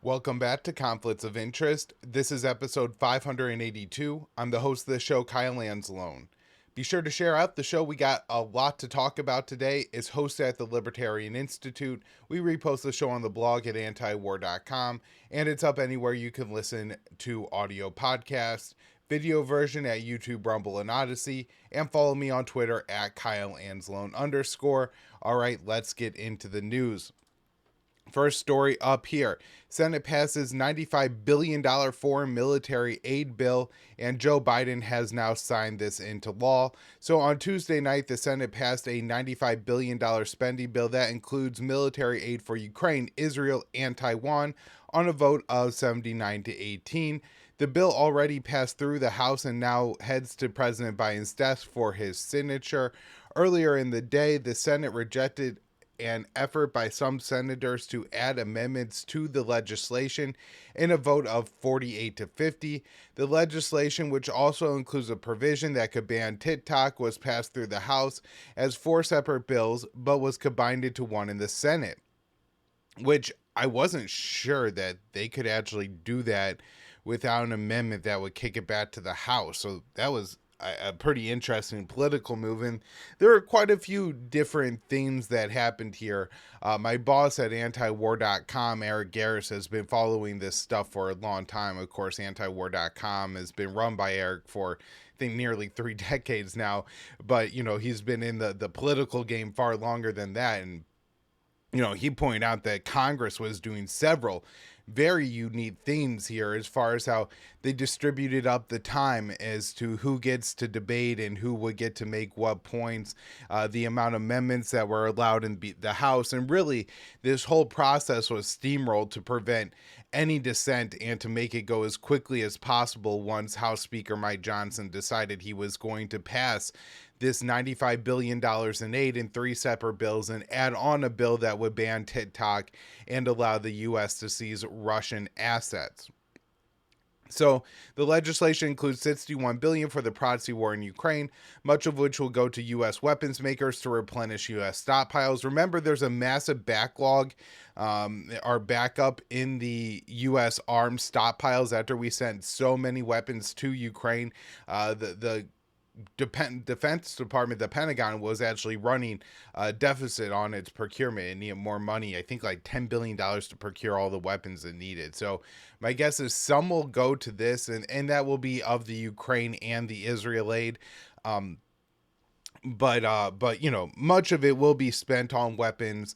Welcome back to Conflicts of Interest. This is episode 582. I'm the host of the show, Kyle Lanslone. Be sure to share out the show. We got a lot to talk about today. It's hosted at the Libertarian Institute. We repost the show on the blog at antiwar.com, and it's up anywhere you can listen to audio podcasts, video version at YouTube, Rumble, and Odysee, and follow me on Twitter at @KyleAnslone_. All right, let's get into the news. First story up here. Senate passes $95 billion foreign military aid bill, and Joe Biden has now signed this into law. So on Tuesday night, the Senate passed a $95 billion spending bill that includes military aid for Ukraine, Israel, and Taiwan on a vote of 79 to 18. The bill already passed through the House and now heads to President Biden's desk for his signature. Earlier in the day, the Senate rejected an effort by some senators to add amendments to the legislation in a vote of 48 to 50. The legislation, which also includes a provision that could ban TikTok, was passed through the House as four separate bills, but was combined into one in the Senate, which I wasn't sure that they could actually do that without an amendment that would kick it back to the House. So that was a pretty interesting political move, and there are quite a few different things that happened here. My boss at antiwar.com, Eric Garris, has been following this stuff for a long time. Of course, antiwar.com has been run by Eric for, I think, nearly 3 decades now, but he's been in the political game far longer than that. And he pointed out that Congress was doing several very unique things here as far as how they distributed up the time as to who gets to debate and who would get to make what points, the amount of amendments that were allowed in the House. And really, this whole process was steamrolled to prevent any dissent and to make it go as quickly as possible once House Speaker Mike Johnson decided he was going to pass this $95 billion in aid in 3 separate bills and add on a bill that would ban TikTok and allow the U.S. to seize Russian assets. So the legislation includes $61 billion for the proxy war in Ukraine, much of which will go to U.S. weapons makers to replenish U.S. stockpiles. Remember, there's a massive backlog, our backup in the U.S. arms stockpiles after we sent so many weapons to Ukraine. The Defense Department, the Pentagon, was actually running a deficit on its procurement and needed more money. I think like $10 billion to procure all the weapons it needed. So my guess is some will go to this, and that will be of the Ukraine and the Israel aid. But much of it will be spent on weapons,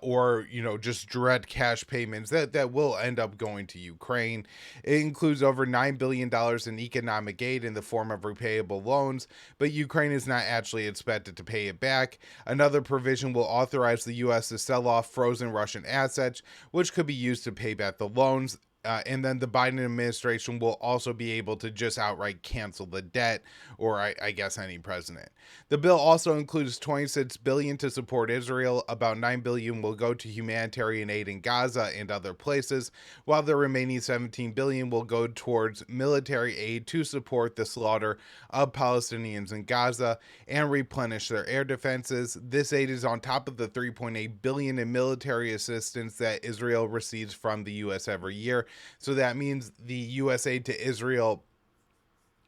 or just direct cash payments that will end up going to Ukraine. It includes over $9 billion in economic aid in the form of repayable loans, but Ukraine is not actually expected to pay it back. Another provision will authorize the U.S. to sell off frozen Russian assets, which could be used to pay back the loans. And then the Biden administration will also be able to just outright cancel the debt, or I guess any president. The bill also includes $26 billion to support Israel. About $9 billion will go to humanitarian aid in Gaza and other places, while the remaining $17 billion will go towards military aid to support the slaughter of Palestinians in Gaza and replenish their air defenses. This aid is on top of the $3.8 billion in military assistance that Israel receives from the U.S. every year. So that means the U.S. aid to Israel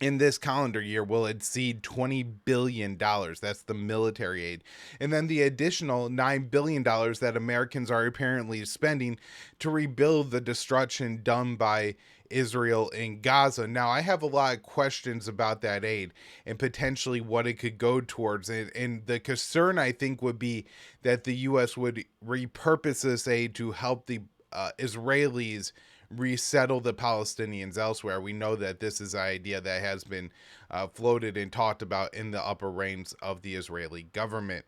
in this calendar year will exceed $20 billion. That's the military aid. And then the additional $9 billion that Americans are apparently spending to rebuild the destruction done by Israel in Gaza. Now, I have a lot of questions about that aid and potentially what it could go towards. And the concern, I think, would be that the U.S. would repurpose this aid to help the Israelis resettle the Palestinians elsewhere. We know that this is an idea that has been floated and talked about in the upper ranks of the Israeli government.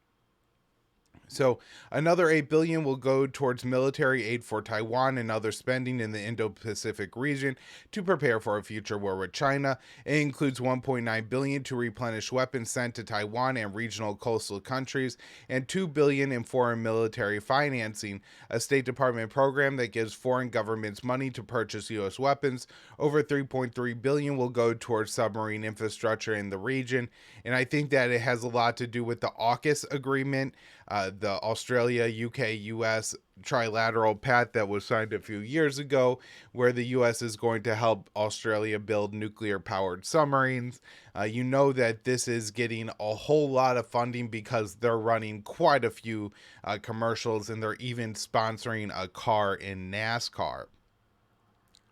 So another $8 billion will go towards military aid for Taiwan and other spending in the Indo-Pacific region to prepare for a future war with China. It includes $1.9 billion to replenish weapons sent to Taiwan and regional coastal countries, and $2 billion in foreign military financing, a State Department program that gives foreign governments money to purchase U.S. weapons. Over $3.3 billion will go towards submarine infrastructure in the region, and I think that it has a lot to do with the AUKUS agreement. The Australia, UK, US trilateral pact that was signed a few years ago, where the U.S. is going to help Australia build nuclear-powered submarines. You know that this is getting a whole lot of funding because they're running quite a few commercials, and they're even sponsoring a car in NASCAR.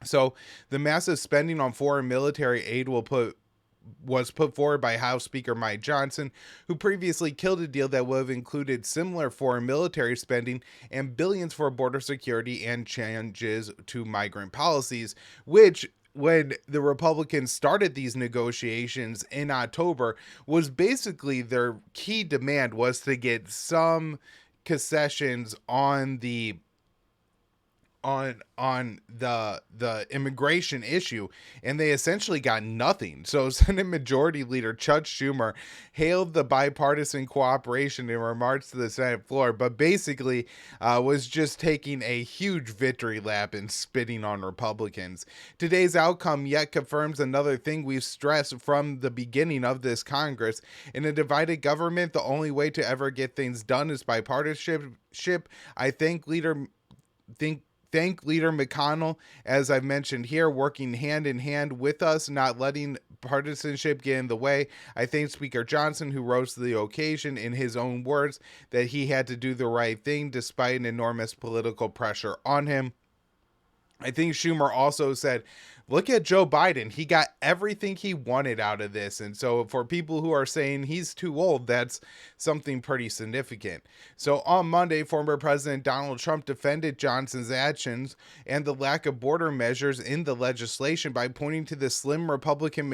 So the massive spending on foreign military aid was put forward by House Speaker Mike Johnson, who previously killed a deal that would have included similar foreign military spending and billions for border security and changes to migrant policies, which, when the Republicans started these negotiations in October, was basically their key demand was to get some concessions on the the immigration issue, and they essentially got nothing. So Senate Majority Leader Chuck Schumer hailed the bipartisan cooperation in remarks to the Senate floor, but basically was just taking a huge victory lap and spitting on Republicans. Today's outcome yet confirms another thing we've stressed from the beginning of this Congress. In a divided government, the only way to ever get things done is bipartisanship. I thank Leader McConnell, as I've mentioned here, working hand in hand with us, not letting partisanship get in the way. I thank Speaker Johnson, who rose to the occasion, in his own words, that he had to do the right thing despite an enormous political pressure on him. I think Schumer also said, look at Joe Biden. He got everything he wanted out of this. And so for people who are saying he's too old, that's something pretty significant. So on Monday, former President Donald Trump defended Johnson's actions and the lack of border measures in the legislation by pointing to the slim Republican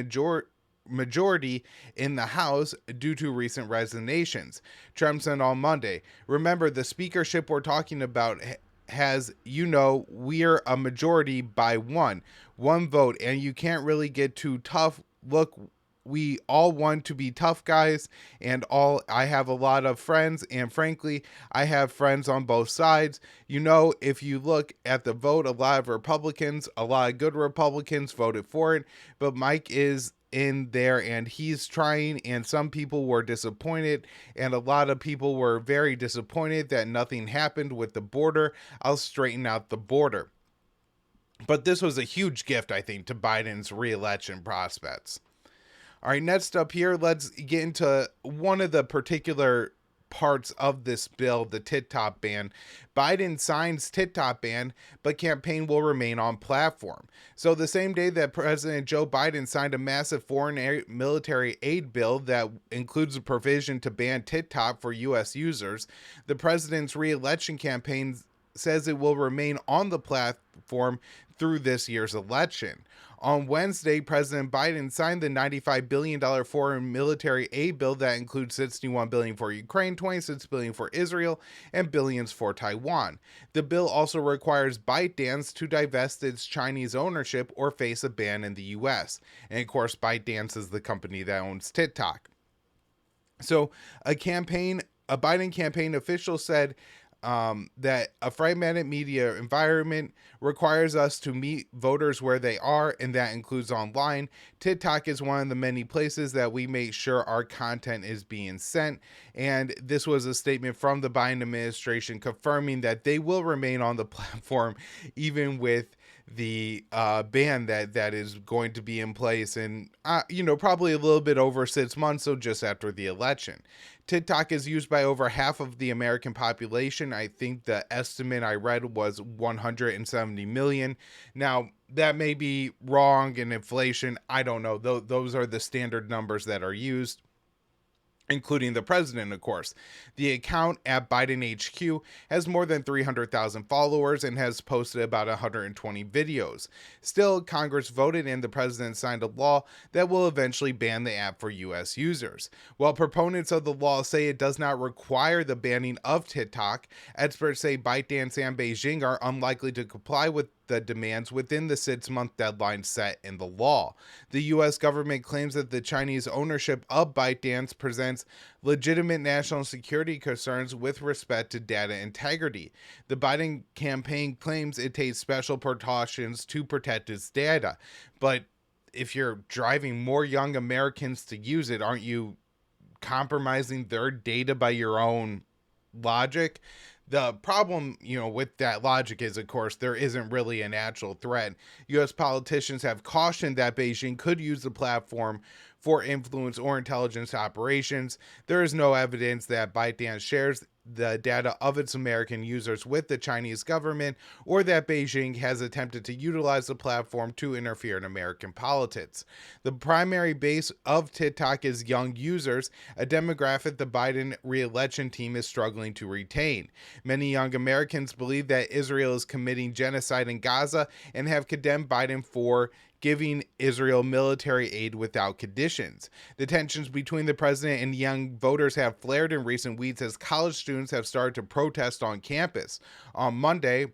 majority in the House due to recent resignations. Trump said on Monday, remember, the speakership we're talking about has, we're a majority by one vote, and you can't really get too tough. Look, we all want to be tough guys, and I have a lot of friends, and frankly, I have friends on both sides. If you look at the vote, a lot of good Republicans voted for it, but Mike is in there and he's trying, and some people were disappointed, and a lot of people were very disappointed that nothing happened with the border. I'll straighten out the border. But this was a huge gift, I think, to Biden's re-election prospects. All right, next up here, let's get into one of the particular parts of this bill, the TikTok ban. Biden signs TikTok ban, but campaign will remain on platform. So the same day that President Joe Biden signed a massive foreign military aid bill that includes a provision to ban TikTok for U.S. users, the president's re-election campaign says it will remain on the platform through this year's election. On Wednesday, President Biden signed the $95 billion foreign military aid bill that includes $61 billion for Ukraine, $26 billion for Israel, and billions for Taiwan. The bill also requires ByteDance to divest its Chinese ownership or face a ban in the U.S. And of course, ByteDance is the company that owns TikTok. So a Biden campaign official said that a fragmented media environment requires us to meet voters where they are, and that includes online. TikTok is one of the many places that we make sure our content is being sent, and this was a statement from the Biden administration confirming that they will remain on the platform even with the ban that is going to be in place in probably a little bit over 6 months, so just after the election. TikTok is used by over half of the American population. I think the estimate I read was 170 million. Now, that may be wrong in inflation. I don't know. Those are the standard numbers that are used, including the president, of course. The account at Biden HQ has more than 300,000 followers and has posted about 120 videos. Still, Congress voted and the president signed a law that will eventually ban the app for U.S. users. While proponents of the law say it does not require the banning of TikTok, experts say ByteDance and Beijing are unlikely to comply with the demands within the 6-month deadline set in the law. The U.S. government claims that the Chinese ownership of ByteDance presents legitimate national security concerns with respect to data integrity. The Biden campaign claims it takes special precautions to protect its data, but if you're driving more young Americans to use it, aren't you compromising their data by your own logic? The problem, with that logic is, of course, there isn't really an actual threat. U.S. politicians have cautioned that Beijing could use the platform for influence or intelligence operations. There is no evidence that ByteDance shares the data of its American users with the Chinese government, or that Beijing has attempted to utilize the platform to interfere in American politics. The primary base of TikTok is young users, a demographic the Biden re-election team is struggling to retain. Many young Americans believe that Israel is committing genocide in Gaza and have condemned Biden for giving Israel military aid without conditions. The tensions between the president and young voters have flared in recent weeks as college students have started to protest on campus. On Monday,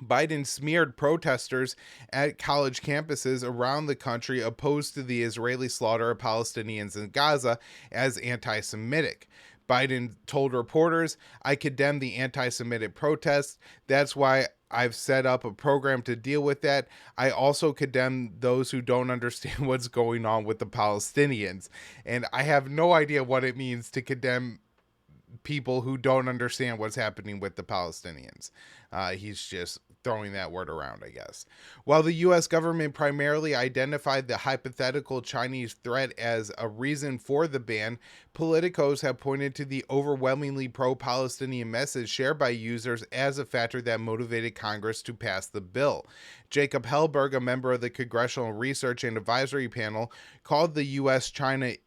Biden smeared protesters at college campuses around the country opposed to the Israeli slaughter of Palestinians in Gaza as anti-Semitic. Biden told reporters, "I condemn the anti-Semitic protests. That's why I've set up a program to deal with that. I also condemn those who don't understand what's going on with the Palestinians." And I have no idea what it means to condemn people who don't understand what's happening with the Palestinians. He's just throwing that word around, I guess. While the U.S. government primarily identified the hypothetical Chinese threat as a reason for the ban, politicos have pointed to the overwhelmingly pro-Palestinian message shared by users as a factor that motivated Congress to pass the bill. Jacob Hellberg, a member of the Congressional Research and Advisory Panel, called the U.S.-China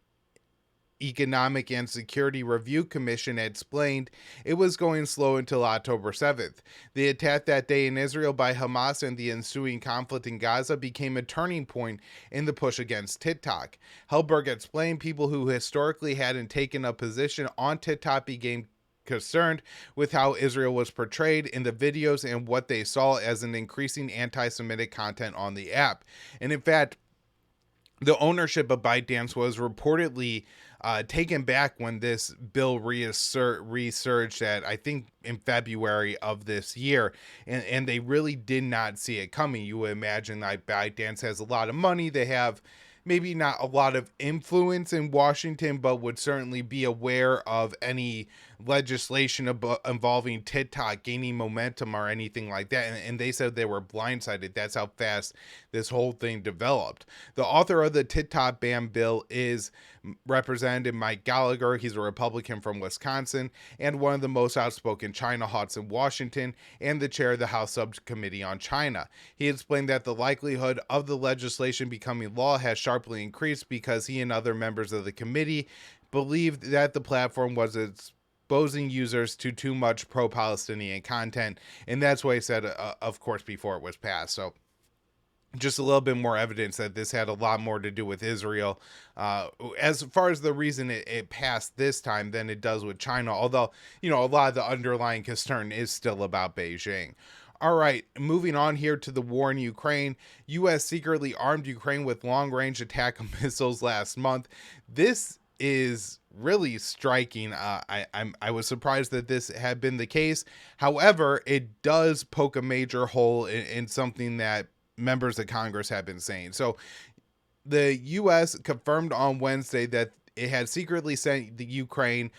Economic and Security Review Commission explained it was going slow until October 7th. The attack that day in Israel by Hamas and the ensuing conflict in Gaza became a turning point in the push against TikTok. Hellberg explained people who historically hadn't taken a position on TikTok became concerned with how Israel was portrayed in the videos and what they saw as an increasing anti-Semitic content on the app. And in fact, the ownership of ByteDance was reportedly taken back when this bill resurged at, I think, in February of this year, and they really did not see it coming. You would imagine that ByteDance has a lot of money. They have maybe not a lot of influence in Washington, but would certainly be aware of any legislation involving TikTok gaining momentum or anything like that. And they said they were blindsided. That's how fast this whole thing developed. The author of the TikTok ban bill is Representative Mike Gallagher. He's a Republican from Wisconsin and one of the most outspoken China hawks in Washington, and the chair of the House Subcommittee on China. He explained that the likelihood of the legislation becoming law has sharply increased because he and other members of the committee believed that the platform was exposing users to too much pro-Palestinian content, and that's what he said, of course, before it was passed. So just a little bit more evidence that this had a lot more to do with Israel as far as the reason it passed this time than it does with China, although, a lot of the underlying concern is still about Beijing. All right, moving on here to the war in Ukraine. U.S. secretly armed Ukraine with long-range attack missiles last month. This is really striking. I was surprised that this had been the case. However, it does poke a major hole in something that members of Congress have been saying. So the U.S. confirmed on Wednesday that it had secretly sent the Ukraine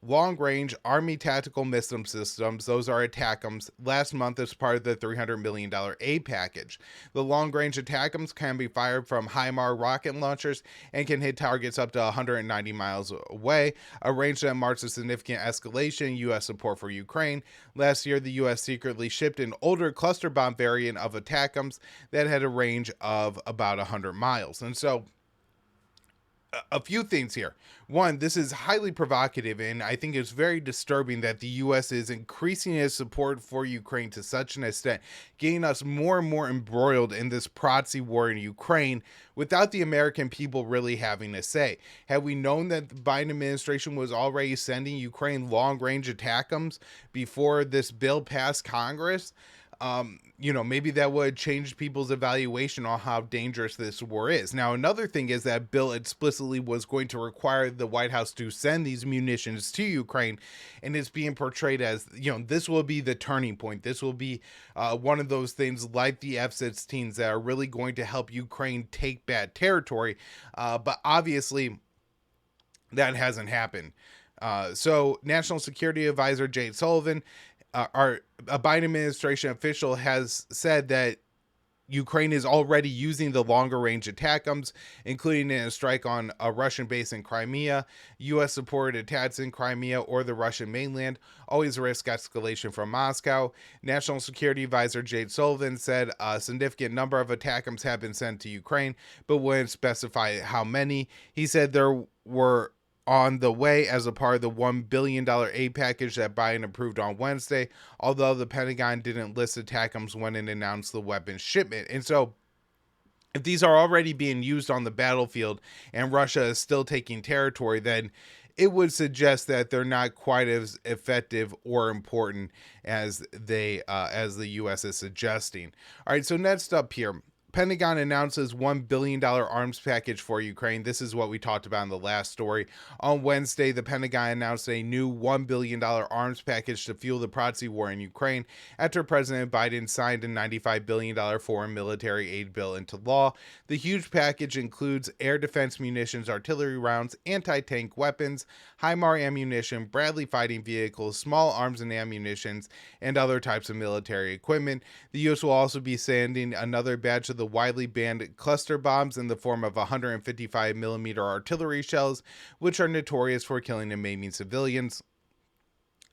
long-range Army tactical missile systems, those are ATACMS, last month as part of the $300 million aid package. The long-range ATACMS can be fired from HIMARS rocket launchers and can hit targets up to 190 miles away, a range that marks a significant escalation in U.S. support for Ukraine. Last year, the U.S. secretly shipped an older cluster bomb variant of ATACMS that had a range of about 100 miles. And so, a few things here. One, this is highly provocative, and I think it's very disturbing that the U.S. is increasing its support for Ukraine to such an extent, getting us more and more embroiled in this proxy war in Ukraine without the American people really having a say. Had we known that the Biden administration was already sending Ukraine long-range ATACMS before this bill passed Congress, maybe that would change people's evaluation on how dangerous this war is. Now, another thing is that bill explicitly was going to require the White House to send these munitions to Ukraine, and it's being portrayed as, this will be the turning point. This will be one of those things like the F-16s that are really going to help Ukraine take back territory. But obviously, that hasn't happened. So National Security Advisor Jake Sullivan, a Biden administration official, has said that Ukraine is already using the longer range ATACMS, including in a strike on a Russian base in Crimea. U.S. supported attacks in Crimea or the Russian mainland always risk escalation from Moscow. National Security Advisor Jake Sullivan said a significant number of ATACMS have been sent to Ukraine, but wouldn't specify how many. He said there were on the way as a part of the $1 billion aid package that Biden approved on Wednesday, although the Pentagon didn't list ATACMS when it announced the weapons shipment. And so, if these are already being used on the battlefield and Russia is still taking territory, then it would suggest that they're not quite as effective or important as as the U.S. is suggesting. All right, so next up here, Pentagon announces $1 billion arms package for Ukraine. This is what we talked about in the last story. On Wednesday, the Pentagon announced a new $1 billion arms package to fuel the proxy war in Ukraine after President Biden signed a $95 billion foreign military aid bill into law. The huge package includes air defense munitions, artillery rounds, anti-tank weapons, HIMARS ammunition, Bradley fighting vehicles, small arms and ammunitions, and other types of military equipment. The U.S. will also be sending another batch of the widely banned cluster bombs in the form of 155 millimeter artillery shells, which are notorious for killing and maiming civilians.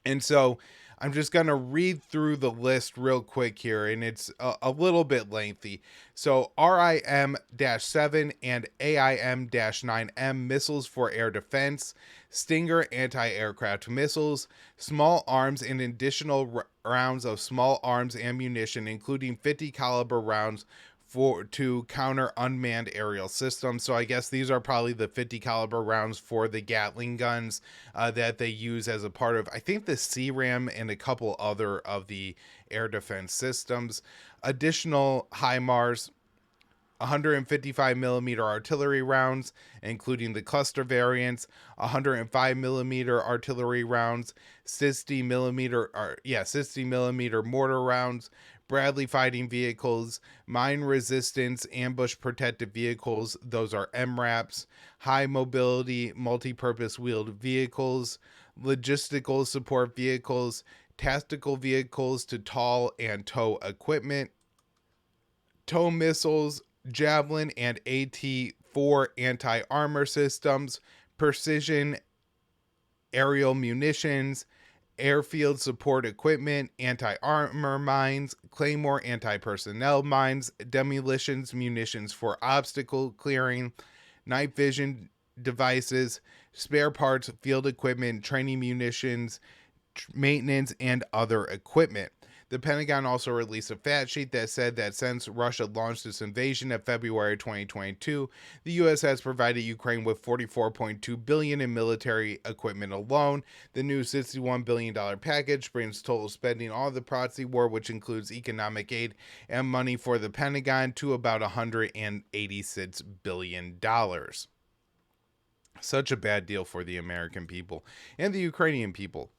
And so I'm just going to read through the list real quick here, and it's a little bit lengthy. So RIM-7 and AIM-9M missiles for air defense, Stinger anti-aircraft missiles, small arms and additional rounds of small arms ammunition, including 50 caliber rounds to counter unmanned aerial systems. So I guess these are probably the 50 caliber rounds for the Gatling guns that they use as a part of, I think, the CRAM and a couple other of the air defense systems. Additional HIMARS, 155 millimeter artillery rounds, including the cluster variants, 105 millimeter artillery rounds, 60 millimeter mortar rounds, Bradley fighting vehicles, mine resistance ambush protected vehicles, those are MRAPs, high mobility multi-purpose wheeled vehicles, logistical support vehicles, tactical vehicles to tow and tow equipment, tow missiles, Javelin and AT-4 anti-armor systems, precision aerial munitions, airfield support equipment, anti-armor mines, Claymore anti-personnel mines, demolitions munitions for obstacle clearing, night vision devices, spare parts, field equipment, training munitions, maintenance, and other equipment. The Pentagon also released a fact sheet that said that since Russia launched its invasion in February 2022, the U.S. has provided Ukraine with $44.2 billion in military equipment alone. The new $61 billion package brings total spending on the proxy war, which includes economic aid and money for the Pentagon, to about $186 billion. Such a bad deal for the American people and the Ukrainian people.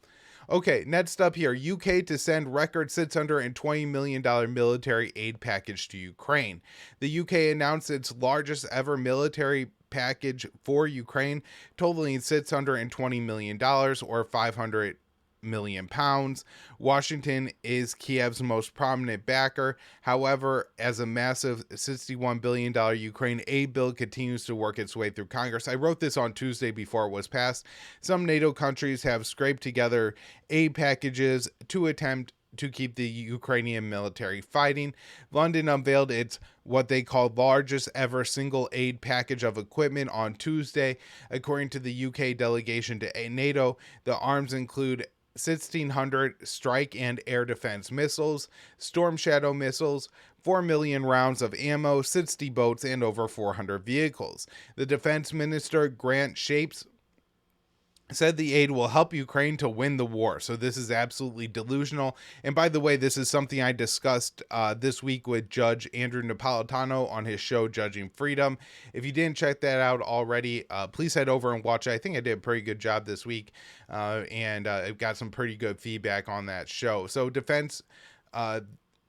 Okay, next up here, UK to send record $620 million military aid package to Ukraine. The UK announced its largest ever military package for Ukraine, totaling $620 million or 500 million pounds. Washington is Kiev's most prominent backer. However, as a massive $61 billion Ukraine aid bill continues to work its way through Congress, I wrote this on Tuesday before it was passed, some NATO countries have scraped together aid packages to attempt to keep the Ukrainian military fighting. London unveiled its what they call largest ever single aid package of equipment on Tuesday. According to the UK delegation to NATO, the arms include 1,600 strike and air defense missiles, Storm Shadow missiles, 4 million rounds of ammo, 60 boats, and over 400 vehicles. The defense minister, Grant Shapes, said the aid will help Ukraine to win the war. So this is absolutely delusional. And by the way, this is something I discussed this week with Judge Andrew Napolitano on his show, Judging Freedom. If you didn't check that out already, please head over and watch it. I think I did a pretty good job this week, and I've got some pretty good feedback on that show. So defense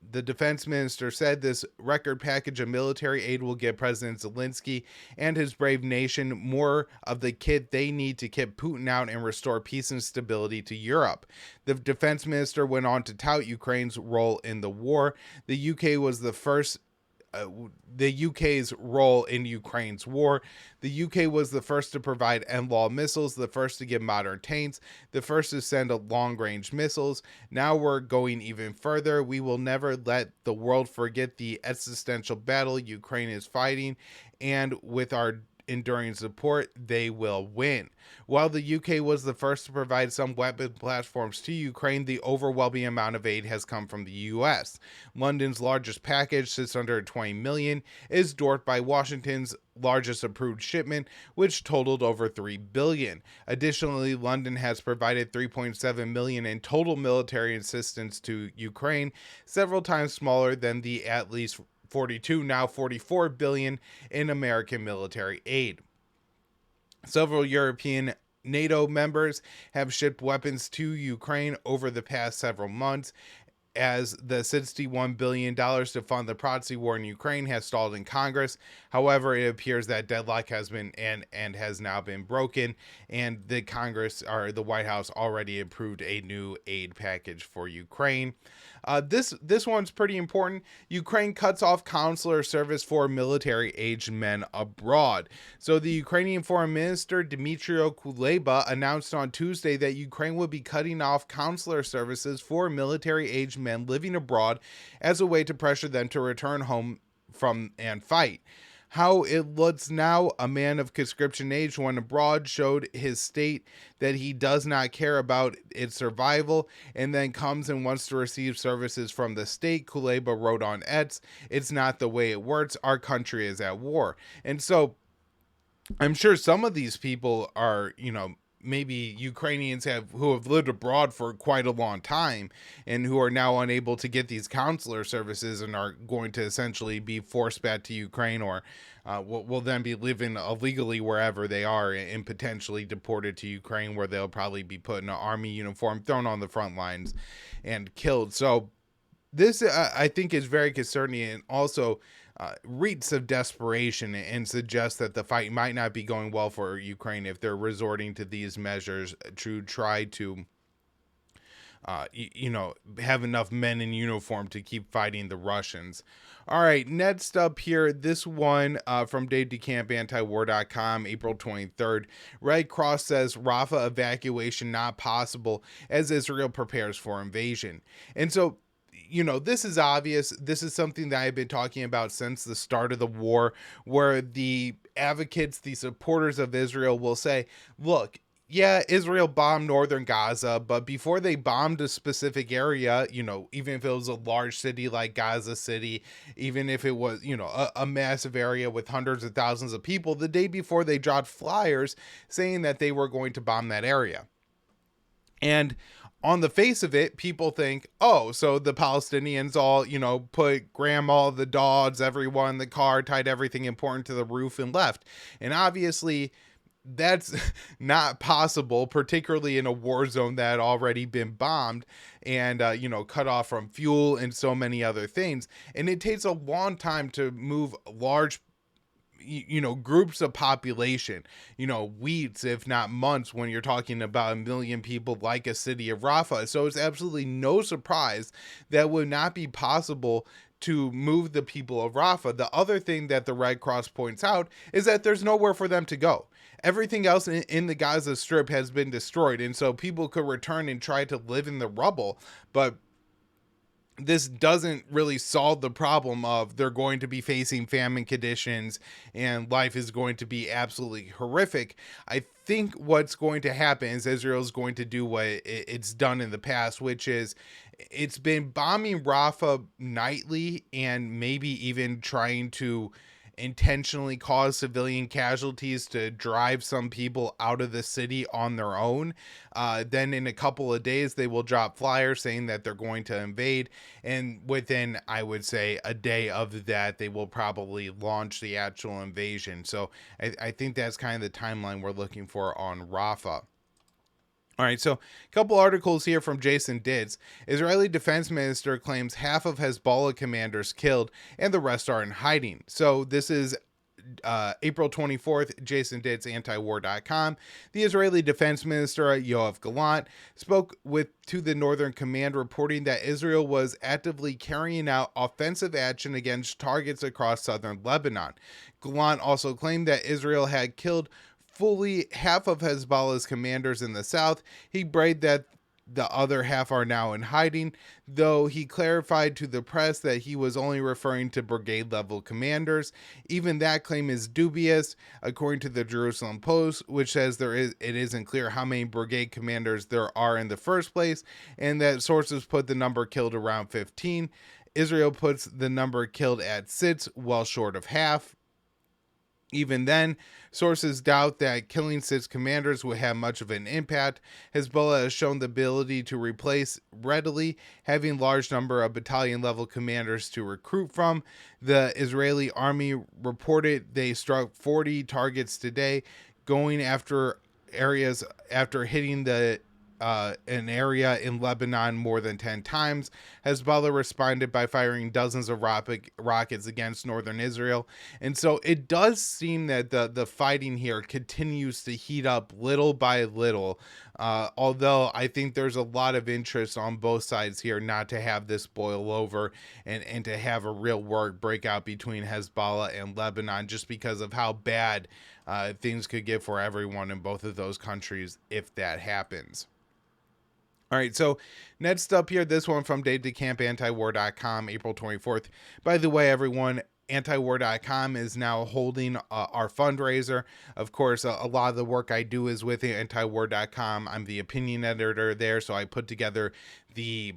The defense minister said this record package of military aid will give President Zelensky and his brave nation more of the kit they need to keep Putin out and restore peace and stability to Europe. The defense minister went on to tout Ukraine's role in the war. The UK was the first the UK's role in Ukraine's war. The UK was the first to provide NLAW missiles, the first to give modern tanks, the first to send long-range missiles. Now we're going even further. We will never let the world forget the existential battle Ukraine is fighting, and with our enduring support, they will win. While the UK was the first to provide some weapon platforms to Ukraine, the overwhelming amount of aid has come from the US. London's largest package, $620 million, is dwarfed by Washington's largest approved shipment, which totaled over $3 billion. Additionally, London has provided $3.7 million in total military assistance to Ukraine, several times smaller than the at least 42, now $44 billion in American military aid. Several European NATO members have shipped weapons to Ukraine over the past several months, as the $61 billion to fund the proxy war in Ukraine has stalled in Congress. However, it appears that deadlock has been and has now been broken, and the Congress or the White House already approved a new aid package for Ukraine. This one's pretty important. Ukraine cuts off consular service for military-aged men abroad. So the Ukrainian Foreign Minister Dmytro Kuleba announced on Tuesday that Ukraine would be cutting off consular services for military-aged men living abroad as a way to pressure them to return home from and fight. How it looks now, a man of conscription age went abroad, showed his state that he does not care about its survival, and then comes and wants to receive services from the state. Kuleba wrote on X, "It's not the way it works. Our country is at war." And so I'm sure some of these people are, maybe Ukrainians who have lived abroad for quite a long time and who are now unable to get these consular services and are going to essentially be forced back to Ukraine, or will then be living illegally wherever they are and potentially deported to Ukraine, where they'll probably be put in an army uniform, thrown on the front lines, and killed. So this, I think, is very concerning, and also reeks of desperation, and suggests that the fight might not be going well for Ukraine if they're resorting to these measures to try to have enough men in uniform to keep fighting the Russians. All right, next up here, this one from Dave DeCamp, antiwar.com, April 23rd. Red Cross says Rafa evacuation not possible as Israel prepares for invasion. And so, this is obvious. This is something that I've been talking about since the start of the war, where the advocates, the supporters of Israel will say, look, yeah, Israel bombed northern Gaza, but before they bombed a specific area, even if it was a large city like Gaza City, even if it was, a massive area with hundreds of thousands of people, the day before they dropped flyers saying that they were going to bomb that area. And on the face of it, people think, oh, so the Palestinians all, put grandma, the dogs, everyone in the car, tied everything important to the roof and left. And obviously, that's not possible, particularly in a war zone that had already been bombed and, cut off from fuel and so many other things. And it takes a long time to move large groups of population, weeks, if not months, when you're talking about 1 million people like a city of Rafa. So it's absolutely no surprise that would not be possible to move the people of Rafa. The other thing that the Red Cross points out is that there's nowhere for them to go. Everything else in the Gaza Strip has been destroyed, and so people could return and try to live in the rubble, but this doesn't really solve the problem of they're going to be facing famine conditions and life is going to be absolutely horrific. I think what's going to happen is Israel is going to do what it's done in the past, which is it's been bombing Rafah nightly and maybe even trying to intentionally cause civilian casualties to drive some people out of the city on their own. Then in a couple of days, they will drop flyers saying that they're going to invade. And within, I would say, a day of that, they will probably launch the actual invasion. So I think that's kind of the timeline we're looking for on Rafah. All right, so a couple articles here from Jason Ditz. Israeli defense minister claims half of Hezbollah commanders killed and the rest are in hiding. So this is April 24th, Jason Ditz, antiwar.com. The Israeli defense minister, Yoav Gallant, spoke to the Northern Command, reporting that Israel was actively carrying out offensive action against targets across southern Lebanon. Gallant also claimed that Israel had killed fully half of Hezbollah's commanders in the south. He bragged that the other half are now in hiding, though he clarified to the press that he was only referring to brigade level commanders. Even that claim is dubious, according to the Jerusalem Post, which says it isn't clear how many brigade commanders there are in the first place, and that sources put the number killed around 15. Israel puts the number killed at 6, well short of half. Even then, sources doubt that killing 6 commanders would have much of an impact. Hezbollah has shown the ability to replace readily, having large number of battalion-level commanders to recruit from. The Israeli army reported they struck 40 targets today, going after areas after hitting an area in Lebanon more than 10 times. Hezbollah responded by firing dozens of rockets against northern Israel. And so it does seem that the fighting here continues to heat up little by little. Although I think there's a lot of interest on both sides here not to have this boil over and to have a real war break out between Hezbollah and Lebanon, just because of how bad things could get for everyone in both of those countries if that happens. All right, so next up here, this one from Dave DeCamp, antiwar.com, April 24th. By the way, everyone, antiwar.com is now holding our fundraiser. Of course, a lot of the work I do is with antiwar.com. I'm the opinion editor there, so I put together the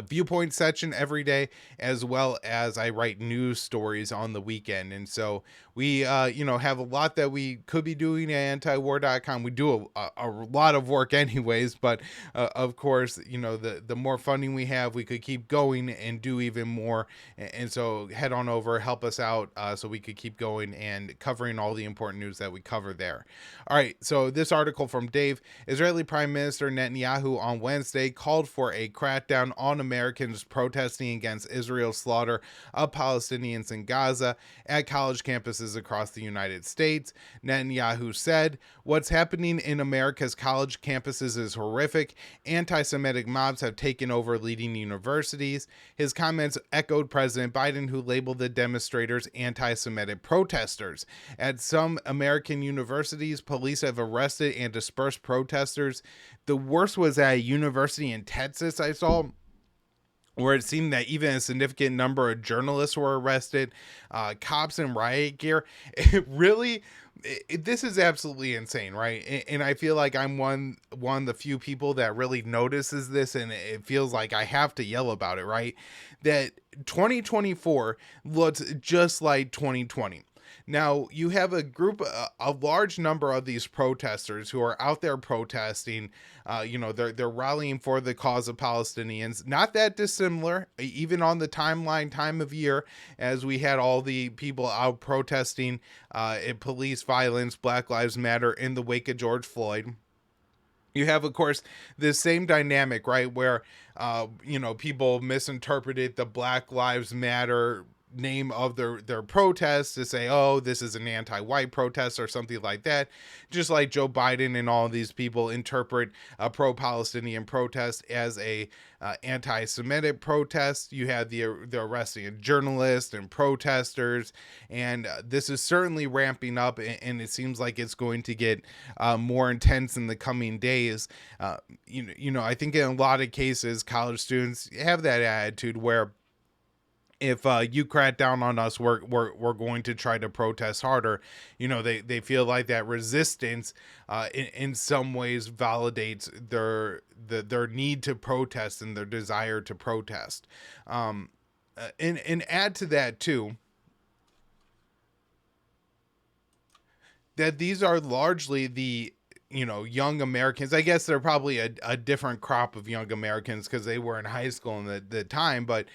viewpoint section every day, as well as I write news stories on the weekend. And so we have a lot that we could be doing at antiwar.com. We do a lot of work anyways, but of course, the more funding we have, we could keep going and do even more. And so head on over, help us out, so we could keep going and covering all the important news that we cover there. All right, so this article from Dave: Israeli Prime Minister Netanyahu on Wednesday called for a crackdown on Americans protesting against Israel's slaughter of Palestinians in Gaza at college campuses across the United States. Netanyahu said, "What's happening in America's college campuses is horrific. Anti-Semitic mobs have taken over leading universities." His comments echoed President Biden, who labeled the demonstrators anti-Semitic protesters. At some American universities, police have arrested and dispersed protesters. The worst was at a university in Texas I saw, where it seemed that even a significant number of journalists were arrested, cops in riot gear. This is absolutely insane, right? And I feel like I'm one of the few people that really notices this, and it feels like I have to yell about it, right? That 2024 looks just like 2020. Now, you have a large number of these protesters who are out there protesting. They're rallying for the cause of Palestinians. Not that dissimilar, even on the time of year, as we had all the people out protesting police violence, Black Lives Matter in the wake of George Floyd. You have, of course, this same dynamic, right, where people misinterpreted the Black Lives Matter name of their protest to say, oh, this is an anti-white protest or something like that, just like Joe Biden and all of these people interpret a pro-Palestinian protest as a anti-Semitic protest. You have the arresting of journalists and protesters, and this is certainly ramping up, and it seems like it's going to get more intense in the coming days. I think in a lot of cases, college students have that attitude where if you crack down on us, we're going to try to protest harder. They feel like that resistance in some ways validates their need to protest and their desire to protest. And add to that too, that these are largely the young Americans. I guess they're probably a different crop of young Americans because they were in high school in the time, but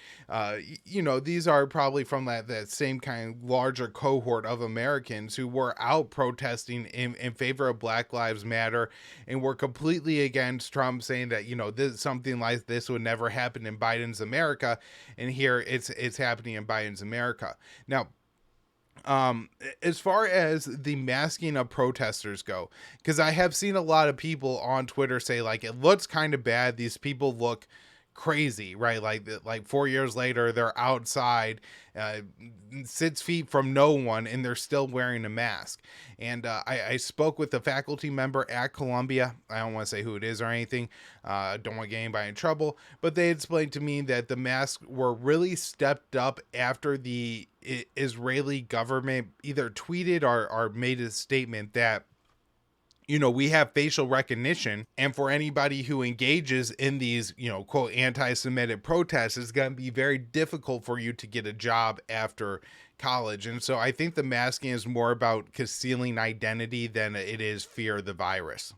these are probably from that same kind of larger cohort of Americans who were out protesting in favor of Black Lives Matter and were completely against Trump, saying that something like this would never happen in Biden's America, and here it's happening in Biden's America now. As far as the masking of protesters go, because I have seen a lot of people on Twitter say, like, it looks kind of bad. These people look crazy, right? Like 4 years later, they're outside, 6 feet from no one, and they're still wearing a mask. And I spoke with a faculty member at Columbia. I don't want to say who it is or anything. Don't want to get anybody in trouble. But they explained to me that the masks were really stepped up after the Israeli government either tweeted or made a statement that we have facial recognition, and for anybody who engages in these, quote, anti-Semitic protests, it's going to be very difficult for you to get a job after college. And so I think the masking is more about concealing identity than it is fear of the virus.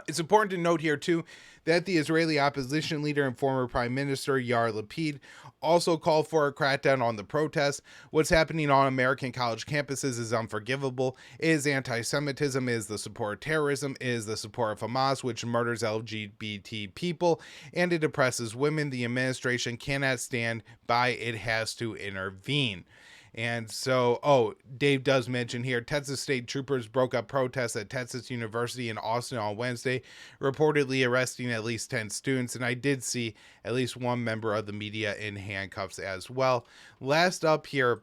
It's important to note here, too, that the Israeli opposition leader and former Prime Minister Yair Lapid also called for a crackdown on the protests. What's happening on American college campuses is unforgivable. It is anti-Semitism, it is the support of terrorism, it is the support of Hamas, which murders LGBT people, and it oppresses women. The administration cannot stand by. It has to intervene. And so, Dave does mention here, Texas state troopers broke up protests at Texas University in Austin on Wednesday, reportedly arresting at least 10 students. And I did see at least one member of the media in handcuffs as well. Last up here,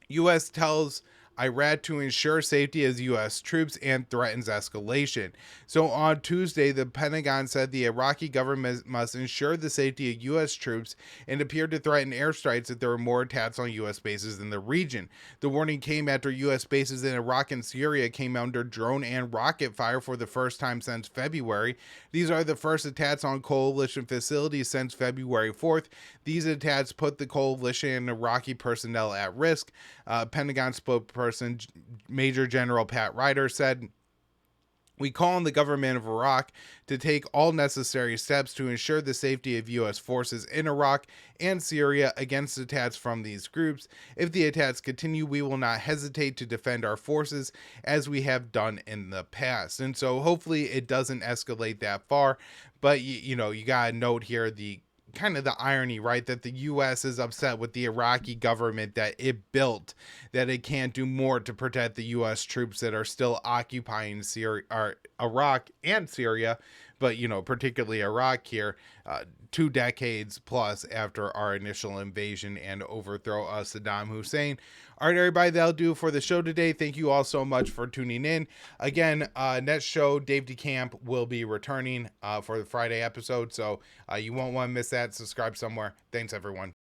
U.S. tells Iraq to ensure safety as U.S. troops and threatens escalation. So on Tuesday, the Pentagon said the Iraqi government must ensure the safety of U.S. troops and appeared to threaten airstrikes if there were more attacks on U.S. bases in the region. The warning came after U.S. bases in Iraq and Syria came under drone and rocket fire for the first time since February. These are the first attacks on coalition facilities since February 4th. These attacks put the coalition and Iraqi personnel at risk. Pentagon spokesperson Major General Pat Ryder said, "We call on the government of Iraq to take all necessary steps to ensure the safety of U.S. forces in Iraq and Syria against attacks from these groups. If the attacks continue, we will not hesitate to defend our forces as we have done in the past." And so hopefully it doesn't escalate that far. But, you got to note here the kind of the irony, right, that the U.S. is upset with the Iraqi government that it built, that it can't do more to protect the U.S. troops that are still occupying Syria, or Iraq and Syria, but, particularly Iraq here, 2 decades plus after our initial invasion and overthrow of Saddam Hussein. All right, everybody, that'll do for the show today. Thank you all so much for tuning in. Again, next show, Dave DeCamp will be returning for the Friday episode, so you won't want to miss that. Subscribe somewhere. Thanks, everyone.